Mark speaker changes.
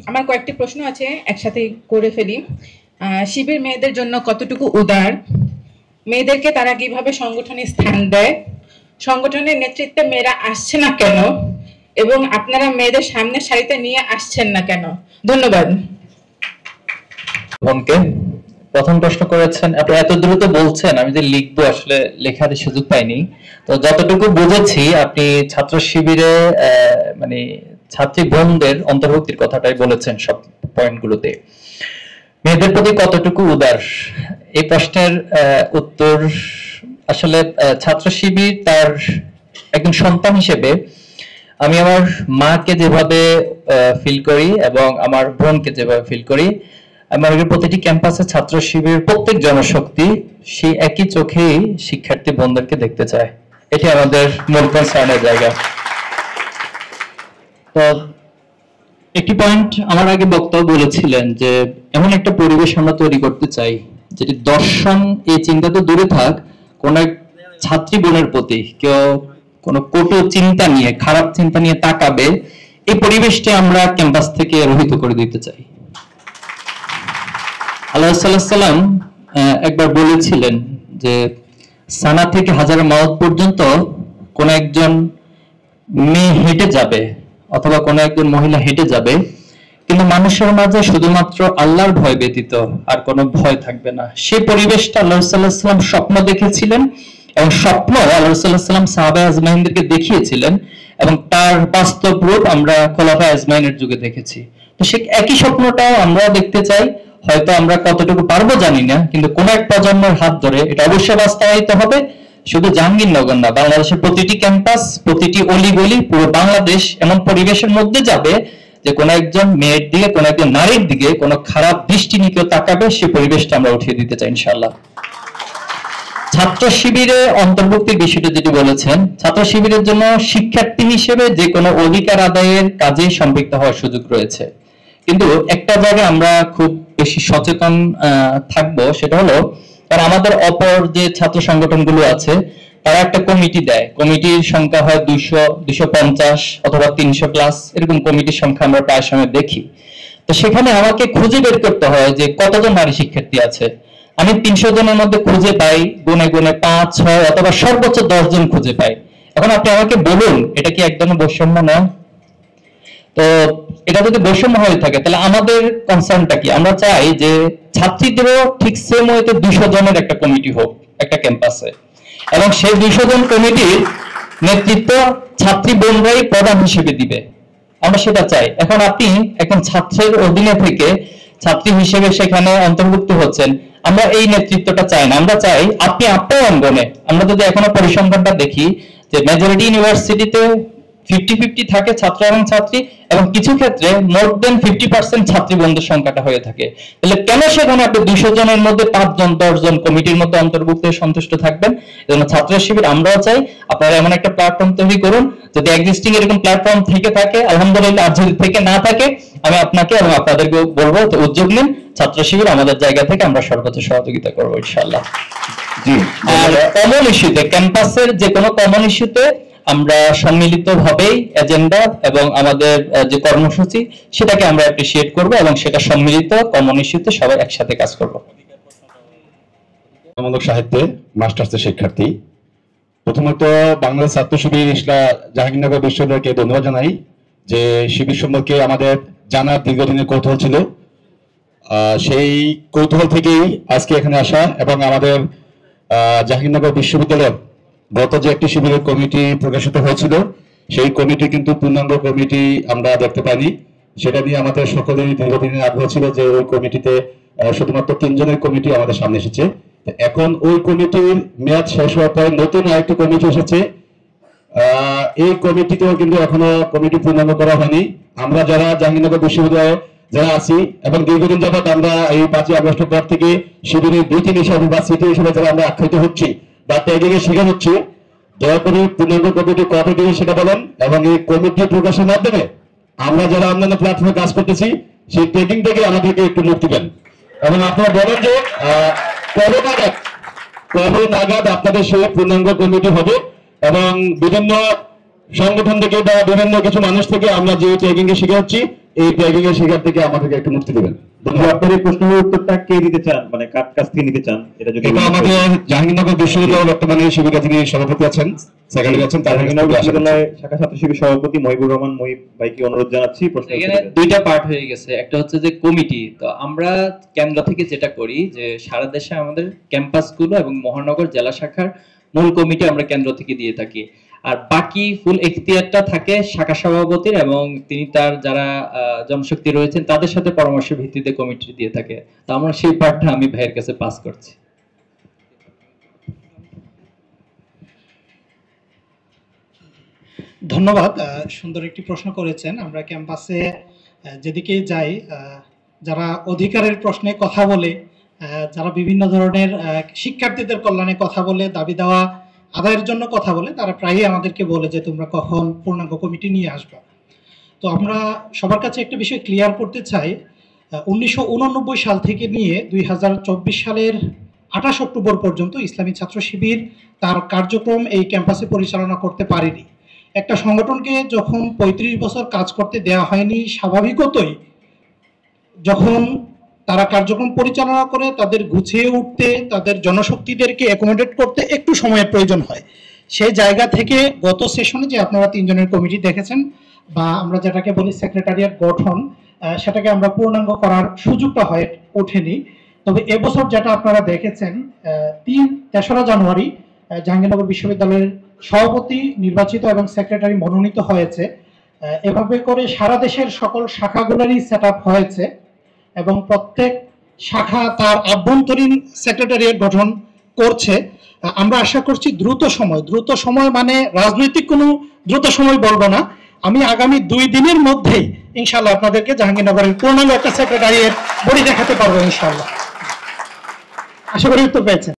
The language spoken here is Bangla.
Speaker 1: আমার কয়েকটি প্রশ্ন আছে, একসাথে করে ফেলি। শিবির মেয়েদের জন্য কতটুকু উদার? মেয়েদেরকে তারা কিভাবে সংগঠনে স্থান দেয়? সংগঠনের নেতৃত্বে মেয়েরা আসছে না কেন? এবং আপনারা মেয়েদের সামনের সারিতে নিয়ে আসছেন না কেন? ধন্যবাদ।
Speaker 2: প্রথম প্রশ্ন করেছেন, আপনি এত দ্রুত বলছেন, আমি যে লিখবো আসলে লেখার সুযোগ পাইনি। তো যতটুকু বুঝেছি আপনি ছাত্র শিবিরে মানে ছাত্রী বোনদের অন্তর্ভুক্তির কথাটাই বলেছেন সব পয়েন্টগুলোতে। মেয়েদের প্রতি কতটুকু উদার, এই প্রশ্নের উত্তর আসলে ছাত্র শিবির তার একজন সন্তান হিসেবে আমি আমার মাকে যেভাবে ফিল করি এবং আমার বোনকে যেভাবে ফিল করি, আমাদের প্রতিটি ক্যাম্পাসে ছাত্র শিবির প্রত্যেক জনশক্তি সেই একই চোখেই শিক্ষার্থী বন্ধুদেরকে দেখতে চায়। এটি আমাদের মূল কনসার্নের জায়গা। তো একটি পয়েন্ট আমার আগে বক্তাও বলেছিলেন যে এমন একটা পরিবেশ আমরা তৈরি করতে চাই যেটি দর্শন এই চিন্তা তো দূরে থাক, কোন এক ছাত্রী বোনের প্রতি কেউ কোনো কটু চিন্তা নিয়ে, খারাপ চিন্তা নিয়ে তাকাবে, এই পরিবেশটা আমরা ক্যাম্পাস থেকে রহিত করে দিতে চাই। আল্লাহ সাল্লাম একবার বলেছিলেন যে সানা থেকে হাজার মাইল পর্যন্ত কোন একজন মেয়ে হেঁটে যাবে অথবা কোন একজন মহিলা হেঁটে যাবে, কিন্তু মানুষের মাঝে শুধুমাত্র আল্লাহর ভয় ব্যতীত আর কোনো ভয় থাকবে না। সেই পরিবেশটা আল্লাহ সাল্লাল্লাহু আলাইহি ওয়াসাল্লাম স্বপ্ন দেখেছিলেন এবং স্বপ্ন আল্লাহ সাল্লাল্লাহু আলাইহি ওয়াসাল্লাম সাহাবায়ে আজমাইনদেরকে দেখিয়েছিলেন এবং তার বাস্তব রূপ আমরা খোলাফায়ে আজমাইনের যুগে দেখেছি। তো সেই একই স্বপ্নটাও আমরা দেখতে চাই। হয়তো আমরা কতটুকু পারবো জানি না, কিন্তু কোন এক প্রজন্মের হাত ধরে এটা অবশ্যই বাস্তবায়িত হবে। শুধু জাহাঙ্গীরনগর না, বাংলাদেশের প্রতিটি ক্যাম্পাস, প্রতিটি অলিগলি, পুরো বাংলাদেশ এমন পরিবেশের মধ্যে যাবে যে কোন একজন মেয়ের দিকে, কোন একজন নারীর দিকে কোনো খারাপ দৃষ্টি নিয়ে কেউ তাকাবে, সেই পরিবেশটা আমরা উঠিয়ে দিতে চাই ইনশাআল্লাহ। ছাত্র শিবিরে অন্তর্ভুক্তির বিষয়টা যেটি বলেছেন, ছাত্র শিবিরের জন্য শিক্ষার্থী হিসেবে যে কোনো অধিকার আদায়ের কাজে সম্পৃক্ত হওয়ার সুযোগ রয়েছে, কিন্তু একটা জায়গায় আমরা খুব বেশি সচেতন থাকবো, সেটা হলো কারণ আমাদের অপর যে ছাত্র সংগঠনগুলো আছে তারা একটা কমিটি দেয়, কমিটির সংখ্যা হয় 200, 250 অথবা 300 প্লাস, এরকম কমিটির সংখ্যা আমরা প্রায় সময় দেখি। তো সেখানে আমাকে খুঁজে বের করতে হয় যে কতজন নারী শিক্ষার্থী আছে। আমি 300 জনের মধ্যে খুঁজে পাই গুনে গুনে 5, 6 অথবা সর্বোচ্চ 10 জন খুঁজে পাই। এখন আপনি আমাকে বলুন, এটা কি এক ধরনের বৈষম্য না? তো এটা যদি বৈষম্য হয়ে থাকে তাহলে আমাদের কনসার্নটা কি? আমরা চাই যে ছাত্রীদেরও ঠিক সেম ওয়েতে 200 জনের একটা কমিটি হোক একটা ক্যাম্পাসে, এবং সেই 200 জন কমিটির নেতৃত্ব ছাত্রী বোনরাই প্রধান হিসেবে দিবে, আমরা সেটা চাই। এখন আপনি এখন ছাত্রের অধীনে থেকে ছাত্রী হিসেবে সেখানে অন্তর্ভুক্ত হচ্ছেন, আমরা এই নেতৃত্বটা চাই না। আমরা চাই আপনি আপনার অঙ্গনে, আমরা যদি এখনো পরিসংখ্যানটা দেখি যে মেজরিটি ইউনিভার্সিটিতে 50-50 থাকে ছাত্র এবং ছাত্রী, এবং কিছু ক্ষেত্রে মোর দেন 50% ছাত্রী বন্ধুর সংখ্যাটা হয়ে থাকে। তাহলে কেন সেখানে আপনি 200 জনের মধ্যে 5 জন 10 জন কমিটির মধ্যে অন্তর্ভুক্ত সন্তুষ্ট থাকবেন? এজন্য ছাত্র শিবির আমরাও চাই আপনারা এমন একটা প্ল্যাটফর্ম তৈরি করুন, যদি এক্সিস্টিং এরকম প্ল্যাটফর্ম থেকে থাকে আলহামদুলিল্লাহ, আর যদি থেকে না থাকে আমি আপনাকে এবং আপনাদেরকে বলবো তো উদ্যোগ নিন। ছাত্র শিবির আমাদের জায়গা থেকে আমরা সর্বোচ্চ সহযোগিতা করবো ইনশাআল্লাহ। জি, আর কমন ইস্যুতে, ক্যাম্পাসের যে কোনো কমন ইস্যুতে আমরা সম্মিলিতভাবেই এজেন্ডা এবং আমাদের যে কর্মসূচি সেটাকে আমরা অ্যাপ্রিশিয়েট করব এবং সেটা সম্মিলিত কমন ইস্যুতে সবাই একসাথে কাজ করব।
Speaker 3: মানবিক সাহিত্যে মাস্টার্সের শিক্ষার্থী, প্রথমত বাংলাদেশ ছাত্র শিবির জাহাঙ্গীরনগর বিশ্ববিদ্যালয়কে ধন্যবাদ জানাই যে শিবির সম্পর্কে আমাদের জানার দীর্ঘদিনের কৌতূহল ছিল, সেই কৌতূহল থেকেই আজকে এখানে আসা এবং আমাদের জাহাঙ্গীরনগর বিশ্ববিদ্যালয়ের গত যে একটি শিবিরের কমিটি প্রকাশিত হয়েছিল সেই কমিটি কিন্তু পূর্ণাঙ্গ কমিটি আমরা দেখতে পাইনি। সেটা নিয়ে আমাদের সকলেরই দীর্ঘদিনের আগ্রহ ছিল যে ওই কমিটিতে শুধুমাত্র 3 জনের কমিটি আমাদের সামনে এসেছে। এখন ওই কমিটির মেয়াদ শেষ হওয়ার পর নতুন আরেকটি কমিটি এসেছে, এই কমিটিতেও কিন্তু এখনো কমিটি পূর্ণাঙ্গ করা হয়নি। আমরা যারা জাহাঙ্গীরনগর বিশ্ববিদ্যালয়ে যারা আছি এবং দীর্ঘদিন যাবৎ আমরা এই 5ই আগস্টের পর থেকে শিবিরের 2-3 হিসাবে বা সিটি হিসেবে যারা আমরা আখ্যায়িত হচ্ছি বা ট্যাগিংয়ে শিকার হচ্ছে, দয়া করে পূর্ণাঙ্গ কমিটি কত দিন সেটা বলেন এবং এই কমিটি প্রকাশের মাধ্যমে আমরা যারা অন্যান্য প্ল্যাটফর্মে কাজ করতেছি সেই ট্যাগিং থেকে আমাদেরকে একটু মুক্তি দেন এবং আপনারা বলেন যে কবে নাগাদ আপনাদের সেই পূর্ণাঙ্গ কমিটি হবে এবং বিভিন্ন সংগঠন থেকে বা বিভিন্ন কিছু মানুষ থেকে আমরা যে ট্যাগিংয়ে শিখে হচ্ছি এই ট্যাগিং এর শিকার থেকে আমাদেরকে একটু মুক্তি দিবেন।
Speaker 4: আপনার এই প্রশ্নের উত্তরটা কে দিতে চান, মানে কার কাছ থেকে নিতে চান? এটা যদি
Speaker 3: এটা আমাদের জাহাঙ্গীরনগর বিশ্ববিদ্যালয় বর্তমানে শিবিকা যিনি সভাপতি আছেন, সেক্রেটারি আছেন, তার
Speaker 4: বিশ্ববিদ্যালয় শাখা ছাত্র শিবির সভাপতি মহিবুর রহমান মহিব ভাইকে অনুরোধ জানাচ্ছি প্রশ্ন।
Speaker 2: এখানে দুইটা পার্ট হয়ে গেছে, একটা হচ্ছে যে কমিটি। তো আমরা কেন্দ্র থেকে যেটা করি যে সারা দেশে আমাদের ক্যাম্পাসগুলো এবং মহানগর জেলা শাখার মূল কমিটি আমরা কেন্দ্র থেকে দিয়ে থাকি, আর বাকি ফুল এখতিয়ারটা থাকে শাখা সভাপতির, এবং তিনি তার যারা জনশক্তি রয়েছেন তাদের সাথে পরামর্শ ভিত্তিতে কমিটি দিয়ে থাকে। তো আমরা সেই পার্টটা আমি ভাইয়ের কাছে পাস করছি।
Speaker 5: ধন্যবাদ, সুন্দর একটি প্রশ্ন করেছেন। আমরা ক্যাম্পাসে যেদিকে যাই, যারা অধিকারের প্রশ্নে কথা বলে, যারা বিভিন্ন ধরনের শিক্ষার্থীদের কল্যাণে কথা বলে, দাবি দেওয়া আদায়ের জন্য কথা বলে, তারা প্রায়ই আমাদেরকে বলে যে তোমরা কখন পূর্ণাঙ্গ কমিটি নিয়ে আসবা। তো আমরা সবার কাছে একটা বিষয় ক্লিয়ার করতে চাই, 1989 সাল থেকে নিয়ে 2024 সালের 28 অক্টোবর পর্যন্ত ইসলামী ছাত্র শিবির তার কার্যক্রম এই ক্যাম্পাসে পরিচালনা করতে পারেনি। একটা সংগঠনকে যখন 35 বছর কাজ করতে দেওয়া হয়নি, স্বাভাবিকতই যখন তারা কার্যক্রম পরিচালনা করে তাদের গুছিয়ে উঠতে, তাদের জনশক্তিদেরকে অ্যাকোমোডেট করতে একটু সময়ের প্রয়োজন হয়। সেই জায়গা থেকে গত সেশনে যে আপনারা 3 জনের কমিটি দেখেছেন, বা আমরা যেটাকে বলি সেক্রেটারিয়েট গঠন, সেটাকে আমরা পূর্ণাঙ্গ করার সুযোগটা হয়ে ওঠেনি। তবে এবছর যেটা আপনারা দেখেছেন, 3-3 জানুয়ারি জাহাঙ্গীরনগর বিশ্ববিদ্যালয়ের সভাপতি নির্বাচিত এবং সেক্রেটারি মনোনীত হয়েছে। এভাবে করে সারা দেশের সকল শাখাগুলোরই সেট আপ হয়েছে এবং প্রত্যেক শাখা তার আভ্যন্তরীণ সেক্রেটারিয়েট গঠন করছে। আমরা আশা করছি দ্রুত সময় মানে রাজনৈতিক কোনো দ্রুত সময় বলবো না, আমি আগামী 2 দিনের মধ্যেই ইনশাআল্লাহ আপনাদেরকে জাহাঙ্গীরনগরের পূর্ণাঙ্গ একটা সেক্রেটারিয়েট বডি দেখাতে পারবো ইনশাআল্লাহ। আশা করি উত্তর পেয়েছেন।